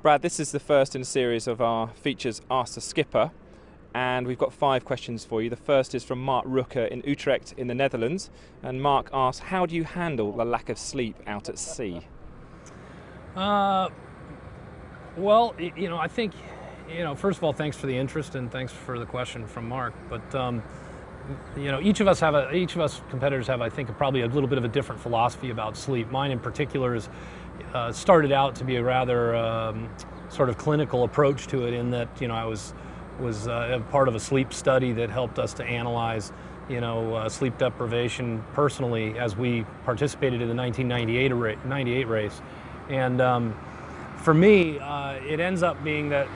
Brad, this is the first in a series of our features Ask the Skipper, and we've got 5 questions for you. The first is from Mark Rooker in Utrecht in the Netherlands, and Mark asks, how do you handle the lack of sleep out at sea? Well, I think, first of all, thanks for the interest and thanks for the question from Mark. But each of us competitors have, I think, probably a little bit of a different philosophy about sleep. Mine, in particular, is started out to be a rather sort of clinical approach to it. In that, I was a part of a sleep study that helped us to analyze, sleep deprivation personally as we participated in the 1998 race. And for me, it ends up being that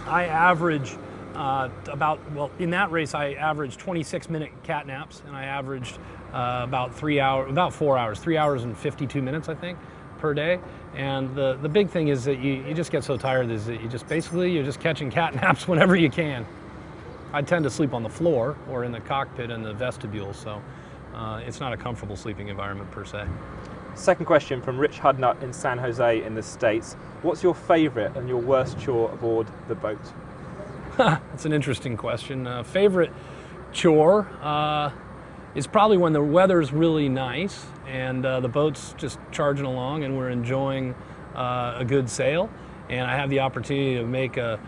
I average in that race I averaged 26-minute cat naps, and I averaged about 4 hours, 3 hours and 52 minutes, I think, per day. And the big thing is that you just get so tired is that you're just catching cat naps whenever you can. I tend to sleep on the floor or in the cockpit and the vestibule, so it's not a comfortable sleeping environment per se. Second question from Rich Hudnut in San Jose in the States. What's your favourite and your worst chore aboard the boat? That's an interesting question. Favorite chore is probably when the weather's really nice and the boat's just charging along and we're enjoying a good sail, and I have the opportunity to make a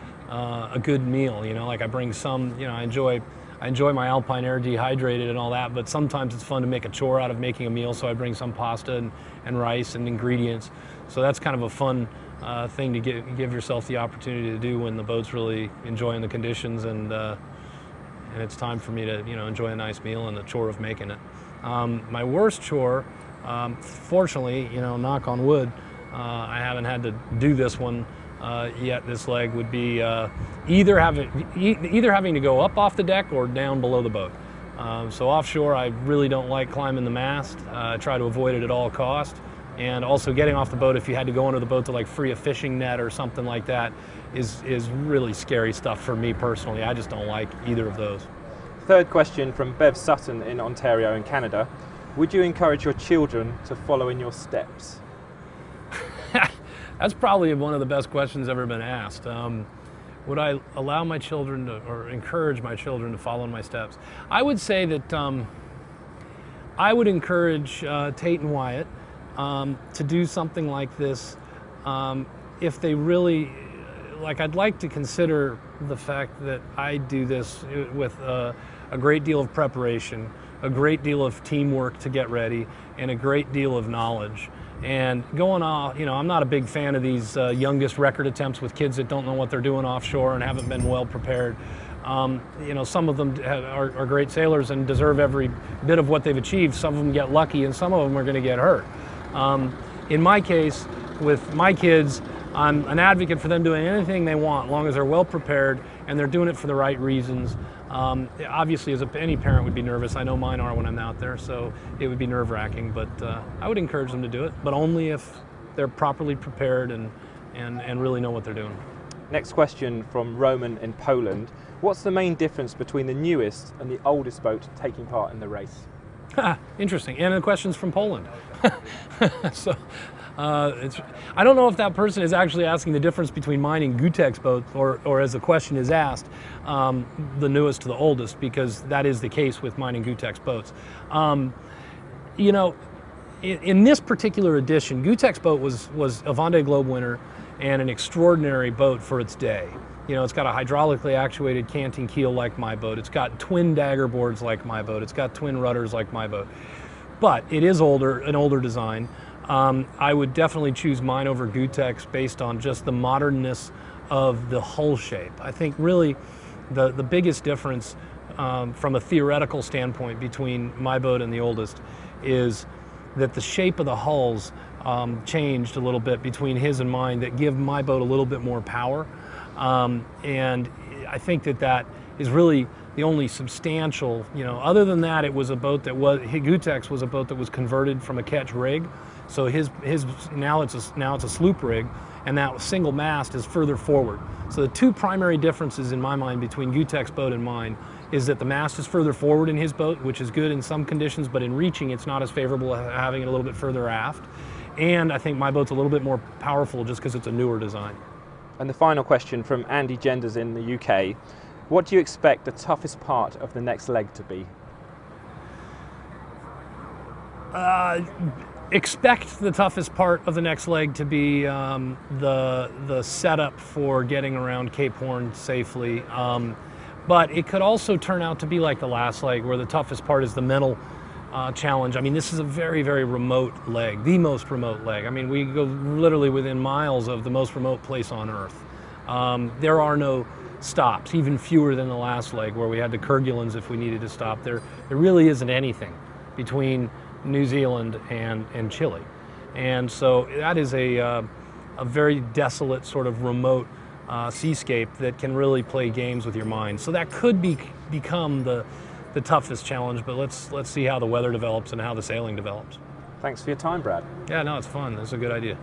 good meal. Like I bring some. I enjoy my Alpine Air dehydrated and all that, but sometimes it's fun to make a chore out of making a meal, so I bring some pasta and rice and ingredients. So that's kind of a fun thing to give yourself the opportunity to do when the boat's really enjoying the conditions, and it's time for me to enjoy a nice meal and the chore of making it. My worst chore, fortunately, knock on wood, I haven't had to do this one yet. This leg would be either having to go up off the deck or down below the boat. So offshore, I really don't like climbing the mast. I try to avoid it at all costs. And also getting off the boat, if you had to go under the boat to like free a fishing net or something like that, is really scary stuff for me personally. I just don't like either of those. Third question from Bev Sutton in Ontario in Canada. Would you encourage your children to follow in your steps? That's probably one of the best questions ever been asked. Would I allow my children or encourage my children to follow in my steps? I would say that I would encourage Tate and Wyatt to do something like this if they really, I'd like to consider the fact that I do this with a great deal of preparation, a great deal of teamwork to get ready, and a great deal of knowledge. And going off, I'm not a big fan of these youngest record attempts with kids that don't know what they're doing offshore and haven't been well prepared. Some of them are great sailors and deserve every bit of what they've achieved. Some of them get lucky and some of them are going to get hurt. In my case, with my kids, I'm an advocate for them doing anything they want, as long as they're well prepared and they're doing it for the right reasons. Obviously, any parent would be nervous. I know mine are when I'm out there, so it would be nerve-wracking. But I would encourage them to do it, but only if they're properly prepared and really know what they're doing. Next question from Roman in Poland. What's the main difference between the newest and the oldest boat taking part in the race? Interesting. And the question's from Poland. So I don't know if that person is actually asking the difference between mine and Gutek's boat, or as the question is asked, the newest to the oldest, because that is the case with mine and Gutek's boats. In this particular edition, Gutek's boat was a Vendée Globe winner and an extraordinary boat for its day. It's got a hydraulically actuated canting keel like my boat. It's got twin dagger boards like my boat. It's got twin rudders like my boat. But it is an older design. I would definitely choose mine over Gutek's based on just the modernness of the hull shape. I think really the biggest difference from a theoretical standpoint between my boat and the oldest is that the shape of the hulls changed a little bit between his and mine, that give my boat a little bit more power. And I think that is really the only substantial, other than that, it was a boat that Gutek's was a boat that was converted from a ketch rig. So now it's a sloop rig, and that single mast is further forward. So the two primary differences in my mind between Gutek's boat and mine is that the mast is further forward in his boat, which is good in some conditions, but in reaching it's not as favorable, having it a little bit further aft. And I think my boat's a little bit more powerful just because it's a newer design. And the final question from Andy Genders in the UK. What do you expect the toughest part of the next leg to be? Expect the toughest part of the next leg to be the setup for getting around Cape Horn safely. But it could also turn out to be like the last leg, where the toughest part is the mental challenge. I mean, this is a very, very remote leg, the most remote leg. I mean, we go literally within miles of the most remote place on Earth. There are no stops, even fewer than the last leg, where we had the Kerguelens if we needed to stop. There really isn't anything between New Zealand and Chile. And so that is a very desolate, sort of remote seascape that can really play games with your mind. So that could become the toughest challenge, but let's see how the weather develops and how the sailing develops. Thanks for your time, Brad. Yeah, no, it's fun. That's a good idea.